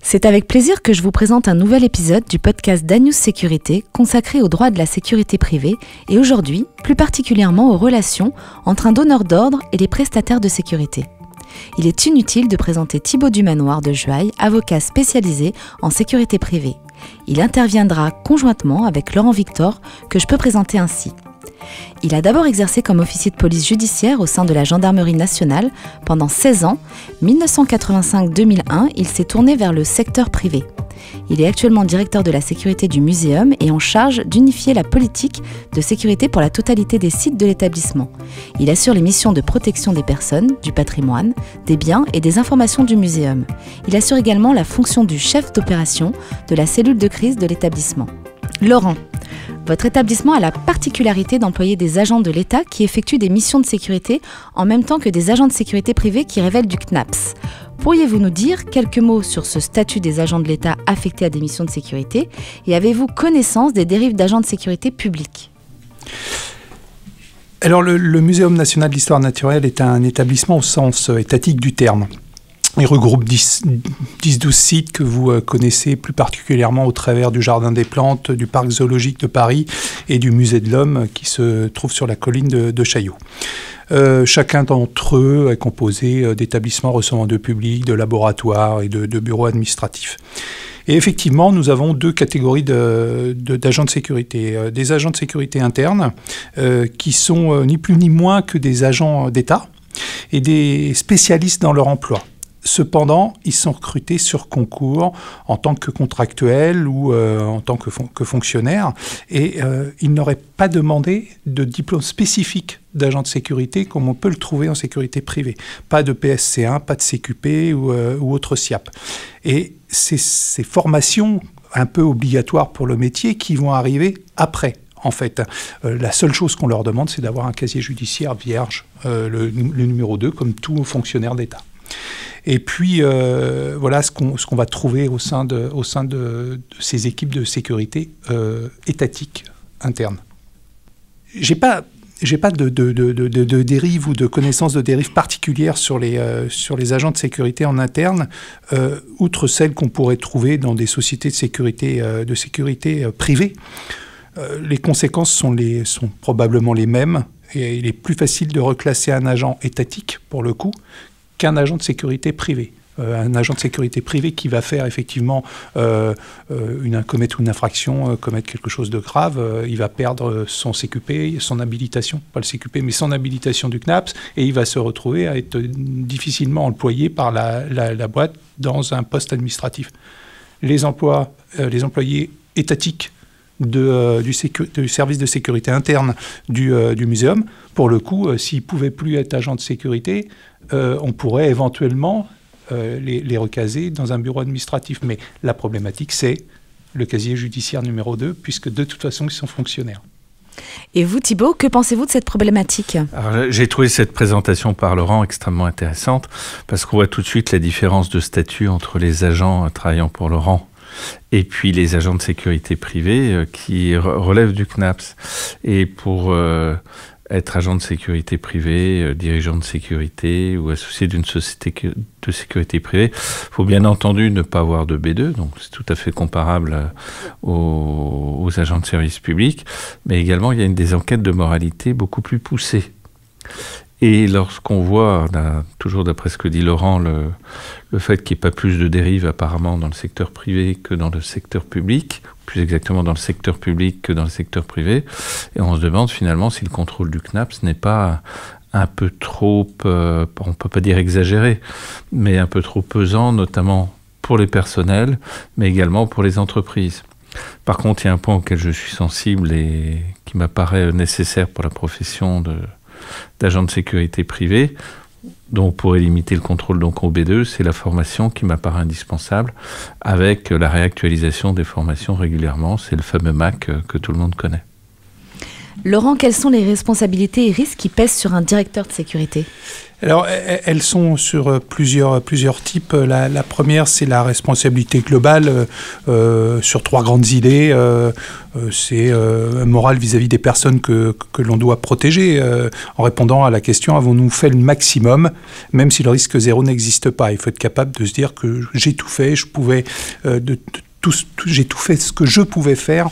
C'est avec plaisir que je vous présente un nouvel épisode du podcast d'Anews Sécurité consacré aux droits de la sécurité privée et aujourd'hui, plus particulièrement aux relations entre un donneur d'ordre et les prestataires de sécurité. Il est inutile de présenter Thibaut Dumanoir de Juaille, avocat spécialisé en sécurité privée. Il interviendra conjointement avec Laurent Victor, que je peux présenter ainsi. Il a d'abord exercé comme officier de police judiciaire au sein de la Gendarmerie nationale pendant 16 ans. 1985-2001, il s'est tourné vers le secteur privé. Il est actuellement directeur de la sécurité du Muséum et en charge d'unifier la politique de sécurité pour la totalité des sites de l'établissement. Il assure les missions de protection des personnes, du patrimoine, des biens et des informations du Muséum. Il assure également la fonction du chef d'opération de la cellule de crise de l'établissement. Laurent, votre établissement a la particularité d'employer des agents de l'État qui effectuent des missions de sécurité en même temps que des agents de sécurité privés qui révèlent du CNAPS. Pourriez-vous nous dire quelques mots sur ce statut des agents de l'État affectés à des missions de sécurité et avez-vous connaissance des dérives d'agents de sécurité publics ? Alors le Muséum national d'histoire naturelle est un établissement au sens étatique du terme. Il regroupe 10-12 sites que vous connaissez plus particulièrement au travers du Jardin des Plantes, du Parc zoologique de Paris et du Musée de l'Homme qui se trouve sur la colline de Chaillot. Chacun d'entre eux est composé d'établissements recevant de public, de laboratoires et de bureaux administratifs. Et effectivement, nous avons deux catégories d'agents de sécurité. Des agents de sécurité internes qui sont ni plus ni moins que des agents d'État et des spécialistes dans leur emploi. Cependant, ils sont recrutés sur concours en tant que contractuels ou en tant que fonctionnaires et ils n'auraient pas demandé de diplôme spécifique d'agent de sécurité comme on peut le trouver en sécurité privée. Pas de PSC1, pas de CQP ou autre SIAP. Et c'est ces formations un peu obligatoires pour le métier qui vont arriver après. En fait, la seule chose qu'on leur demande, c'est d'avoir un casier judiciaire vierge, le numéro 2, comme tout fonctionnaire d'État. Et puis, voilà ce qu'on va trouver au sein de ces équipes de sécurité étatiques internes. J'ai pas de dérive ou de connaissance de dérive particulière sur les agents de sécurité en interne, outre celles qu'on pourrait trouver dans des sociétés de sécurité privées. Les conséquences sont probablement les mêmes. Et il est plus facile de reclasser un agent étatique, pour le coup, qu'un agent de sécurité privé. Un agent de sécurité privé qui va faire effectivement commettre une infraction, commettre quelque chose de grave, il va perdre son CQP, son habilitation, pas le CQP, mais son habilitation du CNAPS, et il va se retrouver à être difficilement employé par la boîte dans un poste administratif. Les employés étatiques du service de sécurité interne du Muséum, pour le coup, s'ils ne pouvaient plus être agents de sécurité, on pourrait éventuellement les recaser dans un bureau administratif. Mais la problématique, c'est le casier judiciaire numéro 2, puisque de toute façon, ils sont fonctionnaires. Et vous, Thibaut, que pensez-vous de cette problématique ? Alors, j'ai trouvé cette présentation par Laurent extrêmement intéressante, parce qu'on voit tout de suite la différence de statut entre les agents travaillant pour Laurent et puis les agents de sécurité privée qui relèvent du CNAPS. Et pour être agent de sécurité privée, dirigeant de sécurité ou associé d'une société de sécurité privée, il faut bien entendu ne pas avoir de B2, donc c'est tout à fait comparable aux agents de service public, mais également il y a des enquêtes de moralité beaucoup plus poussées. Et lorsqu'on voit, toujours d'après ce que dit Laurent, le fait qu'il n'y ait pas plus de dérives apparemment dans le secteur privé que dans le secteur public, plus exactement dans le secteur public que dans le secteur privé, et on se demande finalement si le contrôle du CNAPS n'est pas un peu trop, on ne peut pas dire exagéré, mais un peu trop pesant, notamment pour les personnels, mais également pour les entreprises. Par contre, il y a un point auquel je suis sensible et qui m'apparaît nécessaire pour la profession d'agent de sécurité privée, dont on pourrait limiter le contrôle donc au B2, c'est la formation qui m'apparaît indispensable, avec la réactualisation des formations régulièrement, c'est le fameux MAC que tout le monde connaît. Laurent, quelles sont les responsabilités et risques qui pèsent sur un directeur de sécurité ? Alors, elles sont sur plusieurs types. La première, c'est la responsabilité globale sur 3 grandes idées. C'est morale vis-à-vis des personnes que l'on doit protéger, en répondant à la question, avons-nous fait le maximum, même si le risque zéro n'existe pas. Il faut être capable de se dire que j'ai tout fait, j'ai tout fait ce que je pouvais faire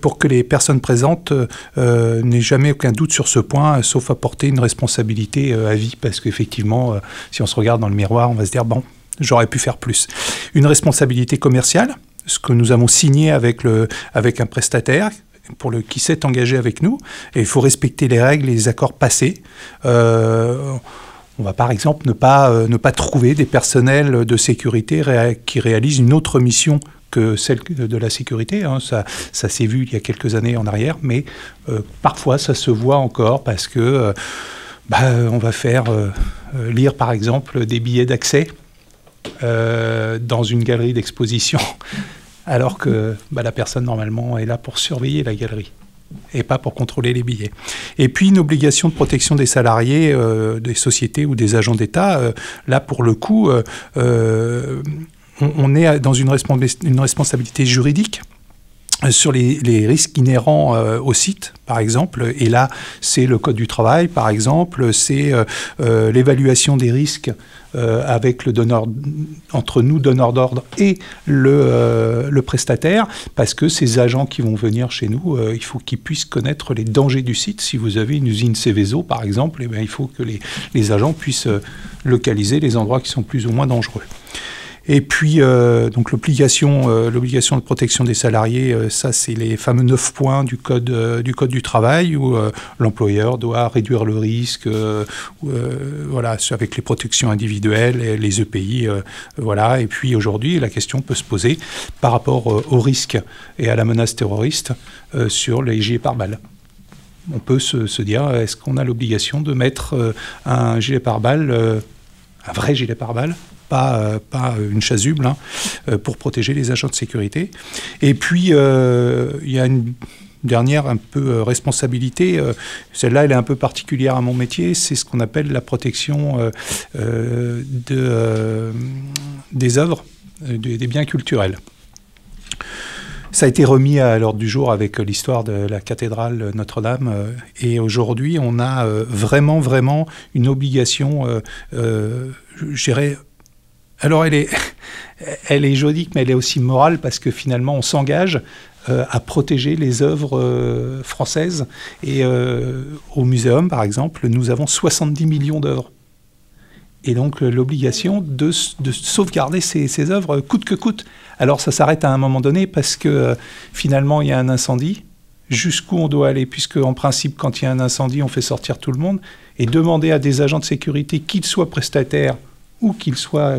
pour que les personnes présentes n'aient jamais aucun doute sur ce point, sauf apporter une responsabilité à vie, parce qu'effectivement, si on se regarde dans le miroir, on va se dire, bon, j'aurais pu faire plus. Une responsabilité commerciale, ce que nous avons signé avec un prestataire, qui s'est engagé avec nous, et il faut respecter les règles et les accords passés. On va par exemple ne pas trouver des personnels de sécurité qui réalisent une autre mission que celle de la sécurité. Ça s'est vu il y a quelques années en arrière, mais parfois ça se voit encore parce que on va faire lire par exemple des billets d'accès dans une galerie d'exposition, alors que la personne normalement est là pour surveiller la galerie et pas pour contrôler les billets. Et puis une obligation de protection des salariés des sociétés ou des agents d'État. Là pour le coup, on est dans une responsabilité juridique sur les risques inhérents au site, par exemple. Et là, c'est le Code du travail, par exemple. C'est l'évaluation des risques avec entre nous, donneurs d'ordre, et le prestataire, parce que ces agents qui vont venir chez nous, il faut qu'ils puissent connaître les dangers du site. Si vous avez une usine Céveso, par exemple, il faut que les agents puissent localiser les endroits qui sont plus ou moins dangereux. Et puis, donc l'obligation de protection des salariés, ça c'est les fameux 9 points du code du travail, où l'employeur doit réduire le risque, avec les protections individuelles, et les EPI, Et puis aujourd'hui, la question peut se poser par rapport au risque et à la menace terroriste sur les gilets pare-balles. On peut se dire, est-ce qu'on a l'obligation de mettre un gilet pare-balles, un vrai gilet pare-balles, pas une chasuble, pour protéger les agents de sécurité. Et puis, il y a une dernière responsabilité. Celle-là, elle est un peu particulière à mon métier. C'est ce qu'on appelle la protection des œuvres, des biens culturels. Ça a été remis à l'ordre du jour avec l'histoire de la cathédrale Notre-Dame. Et aujourd'hui, on a vraiment une obligation, je dirais. Alors, elle est juridique, mais elle est aussi morale, parce que finalement, on s'engage à protéger les œuvres françaises. Et au Muséum, par exemple, nous avons 70 millions d'œuvres. Et donc, l'obligation de sauvegarder ces œuvres coûte que coûte. Alors, ça s'arrête à un moment donné, parce que finalement, il y a un incendie. Jusqu'où on doit aller, puisque en principe, quand il y a un incendie, on fait sortir tout le monde. Et demander à des agents de sécurité, qu'ils soient prestataires ou qu'ils soient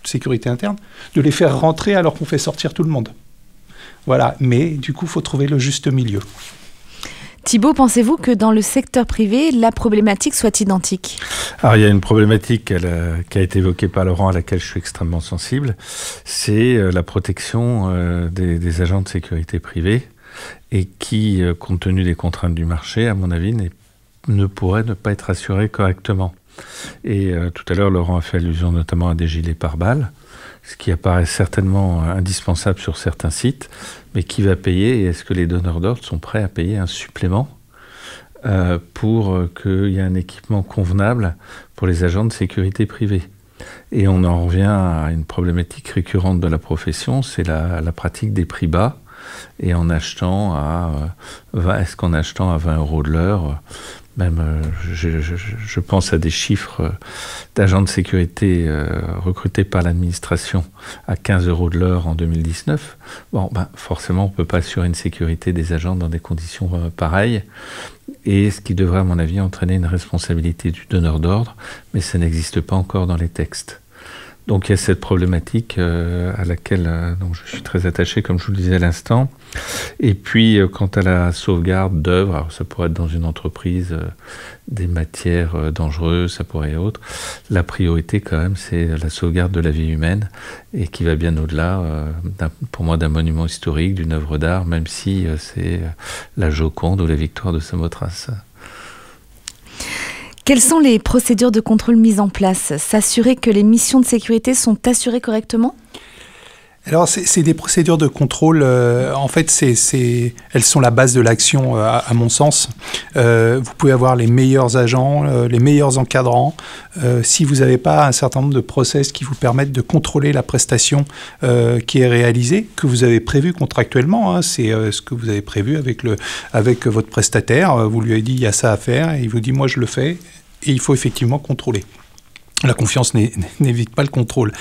sécurité interne, de les faire rentrer alors qu'on fait sortir tout le monde. Voilà, mais du coup, il faut trouver le juste milieu. Thibault, pensez-vous que dans le secteur privé, la problématique soit identique ? Alors, il y a une problématique qui a été évoquée par Laurent, à laquelle je suis extrêmement sensible, c'est la protection des agents de sécurité privée, et qui, compte tenu des contraintes du marché, à mon avis, ne pourrait ne pas être assurée correctement. Et tout à l'heure, Laurent a fait allusion notamment à des gilets pare-balles, ce qui apparaît certainement indispensable sur certains sites, mais qui va payer, et est-ce que les donneurs d'ordre sont prêts à payer un supplément pour qu'il y ait un équipement convenable pour les agents de sécurité privée? Et on en revient à une problématique récurrente de la profession, c'est la pratique des prix bas, et est-ce qu'en achetant à 20 € de l'heure, même, je pense à des chiffres d'agents de sécurité recrutés par l'administration à 15 € de l'heure en 2019. Forcément, on ne peut pas assurer une sécurité des agents dans des conditions pareilles. Et ce qui devrait, à mon avis, entraîner une responsabilité du donneur d'ordre, mais ça n'existe pas encore dans les textes. Donc il y a cette problématique à laquelle donc je suis très attaché, comme je vous le disais à l'instant. Et puis quant à la sauvegarde d'œuvres, alors ça pourrait être dans une entreprise des matières dangereuses, ça pourrait être autre. La priorité quand même, c'est la sauvegarde de la vie humaine et qui va bien au-delà, pour moi, d'un monument historique, d'une œuvre d'art, même si c'est la Joconde ou la victoire de Samothrace. Quelles sont les procédures de contrôle mises en place? S'assurer que les missions de sécurité sont assurées correctement? Alors, c'est des procédures de contrôle, en fait, elles sont la base de l'action, à mon sens. Vous pouvez avoir les meilleurs agents, les meilleurs encadrants. Si vous n'avez pas un certain nombre de process qui vous permettent de contrôler la prestation qui est réalisée, que vous avez prévu contractuellement, c'est ce que vous avez prévu avec votre prestataire. Vous lui avez dit, il y a ça à faire, et il vous dit, moi, je le fais, et il faut effectivement contrôler. La confiance n'évite pas le contrôle.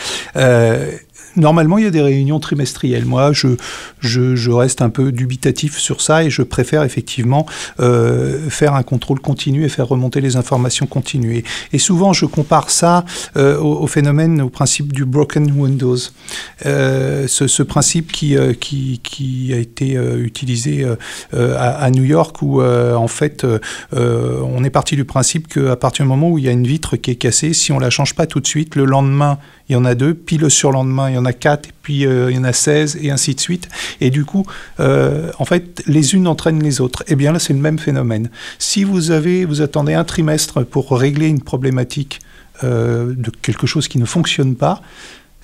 Normalement, il y a des réunions trimestrielles. Moi, je reste un peu dubitatif sur ça et je préfère effectivement faire un contrôle continu et faire remonter les informations continues. Et souvent, je compare ça au phénomène, au principe du broken windows. Ce principe qui a été utilisé à New York où, en fait, on est parti du principe qu'à partir du moment où il y a une vitre qui est cassée, si on ne la change pas tout de suite, le lendemain, il y en a 2, puis le surlendemain, il y en a 4, et puis il y en a 16, et ainsi de suite. Et du coup, en fait, les unes entraînent les autres. Eh bien là, c'est le même phénomène. Si vous attendez un trimestre pour régler une problématique de quelque chose qui ne fonctionne pas,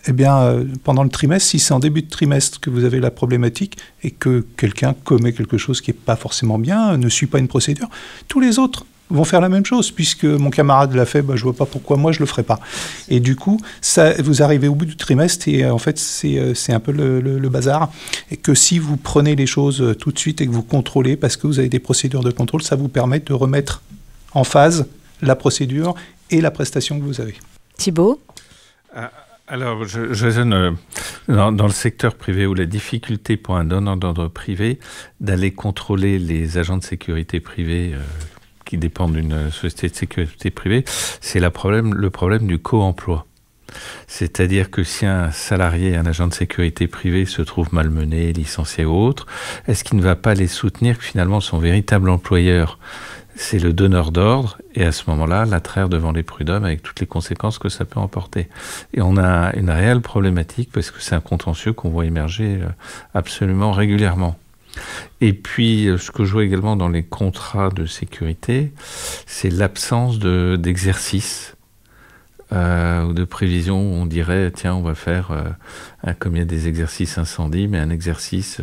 eh bien, pendant le trimestre, si c'est en début de trimestre que vous avez la problématique et que quelqu'un commet quelque chose qui n'est pas forcément bien, ne suit pas une procédure, tous les autres vont faire la même chose, puisque mon camarade l'a fait, je ne vois pas pourquoi moi je ne le ferai pas. Et du coup, ça, vous arrivez au bout du trimestre et en fait, c'est un peu le bazar. Et que si vous prenez les choses tout de suite et que vous contrôlez, parce que vous avez des procédures de contrôle, ça vous permet de remettre en phase la procédure et la prestation que vous avez. Thibaut ? Alors, je raisonne dans le secteur privé où la difficulté pour un donneur d'ordre privé d'aller contrôler les agents de sécurité privée qui dépendent d'une société de sécurité privée, c'est le problème du co-emploi. C'est-à-dire que si un salarié, un agent de sécurité privée se trouve malmené, licencié ou autre, est-ce qu'il ne va pas les soutenir que finalement son véritable employeur, c'est le donneur d'ordre, et à ce moment-là, la traire devant les prud'hommes avec toutes les conséquences que ça peut emporter. Et on a une réelle problématique parce que c'est un contentieux qu'on voit émerger absolument régulièrement. Et puis, ce que je vois également dans les contrats de sécurité, c'est l'absence d'exercice ou de prévision où on dirait, tiens, on va faire, comme il y a des exercices incendie, mais un exercice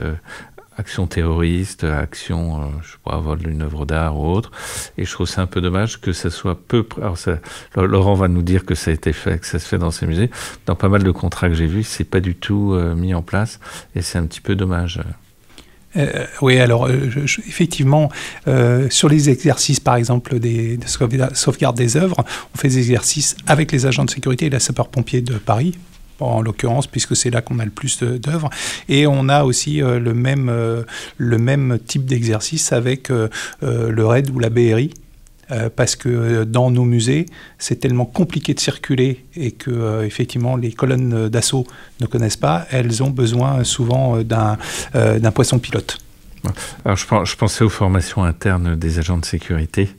action terroriste, action, je sais pas, vol d'une œuvre d'art ou autre. Et je trouve ça un peu dommage que ça soit peu... Alors Laurent va nous dire que ça a été fait, que ça se fait dans ces musées. Dans pas mal de contrats que j'ai vus, c'est pas du tout mis en place et c'est un petit peu dommage. Oui, alors effectivement, sur les exercices, par exemple, de sauvegarde des œuvres, on fait des exercices avec les agents de sécurité et la sapeur-pompier de Paris, en l'occurrence, puisque c'est là qu'on a le plus d'œuvres. Et on a aussi le même type d'exercice avec le RAID ou la BRI. Parce que dans nos musées, c'est tellement compliqué de circuler et que effectivement les colonnes d'assaut ne connaissent pas, elles ont besoin souvent d'un poisson pilote. Alors je pensais aux formations internes des agents de sécurité.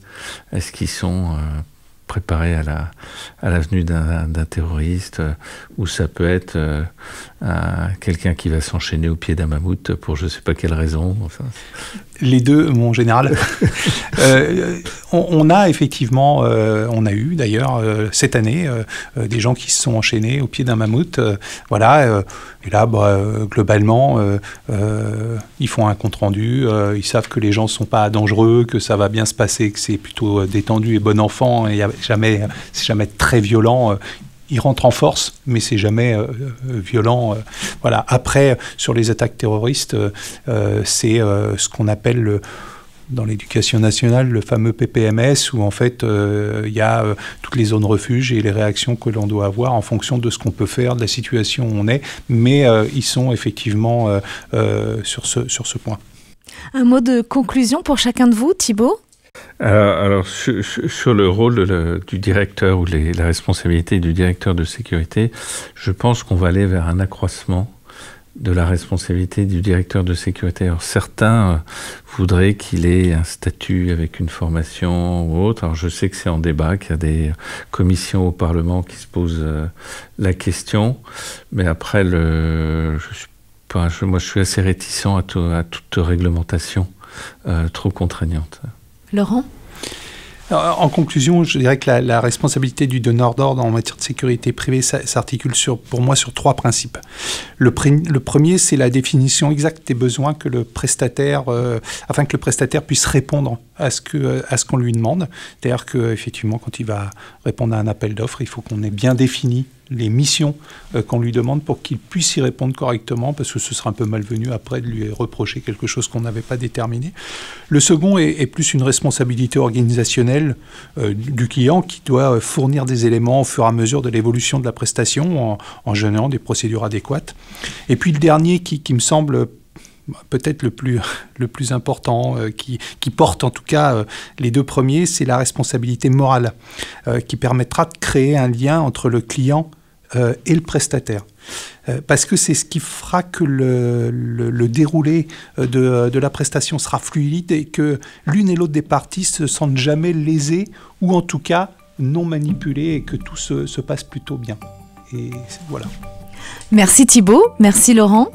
Est-ce qu'ils sont préparés à la venue d'un terroriste ou ça peut être quelqu'un qui va s'enchaîner au pied d'un mammouth pour je ne sais pas quelle raison. Enfin, les deux, en général. On a effectivement, on a eu d'ailleurs cette année des gens qui se sont enchaînés au pied d'un mammouth. Voilà, et là, globalement, ils font un compte-rendu, ils savent que les gens ne sont pas dangereux, que ça va bien se passer, que c'est plutôt détendu et bon enfant, et c'est jamais très violent. Ils rentrent en force, mais c'est jamais violent. Voilà. Après, sur les attaques terroristes, c'est ce qu'on appelle dans l'éducation nationale le fameux PPMS, où en fait il y a toutes les zones refuges et les réactions que l'on doit avoir en fonction de ce qu'on peut faire, de la situation où on est. Mais ils sont effectivement sur ce point. Un mot de conclusion pour chacun de vous, Thibaut ? Alors sur le rôle du directeur ou la responsabilité du directeur de sécurité, je pense qu'on va aller vers un accroissement de la responsabilité du directeur de sécurité. Alors certains voudraient qu'il ait un statut avec une formation ou autre. Alors je sais que c'est en débat, qu'il y a des commissions au Parlement qui se posent la question, mais après moi je suis assez réticent à toute réglementation trop contraignante. Laurent ? Alors, en conclusion, je dirais que la responsabilité du donneur d'ordre en matière de sécurité privée s'articule pour moi sur 3 principes. Le premier, c'est la définition exacte des besoins que le prestataire, afin que le prestataire puisse répondre à ce qu'on lui demande. C'est-à-dire qu'effectivement, quand il va répondre à un appel d'offres, il faut qu'on ait bien défini les missions qu'on lui demande pour qu'il puisse y répondre correctement, parce que ce sera un peu malvenu après de lui reprocher quelque chose qu'on n'avait pas déterminé. Le second est plus une responsabilité organisationnelle du client qui doit fournir des éléments au fur et à mesure de l'évolution de la prestation en générant des procédures adéquates. Et puis le dernier qui me semble peut-être le plus important, qui porte en tout cas les 2 premiers, c'est la responsabilité morale, qui permettra de créer un lien entre le client et le prestataire. Parce que c'est ce qui fera que le déroulé de la prestation sera fluide et que l'une et l'autre des parties se sentent jamais lésées ou en tout cas non manipulées et que tout se passe plutôt bien. Et voilà. Merci Thibaut, merci Laurent.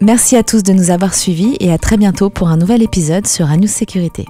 Merci à tous de nous avoir suivis et à très bientôt pour un nouvel épisode sur Anews Sécurité.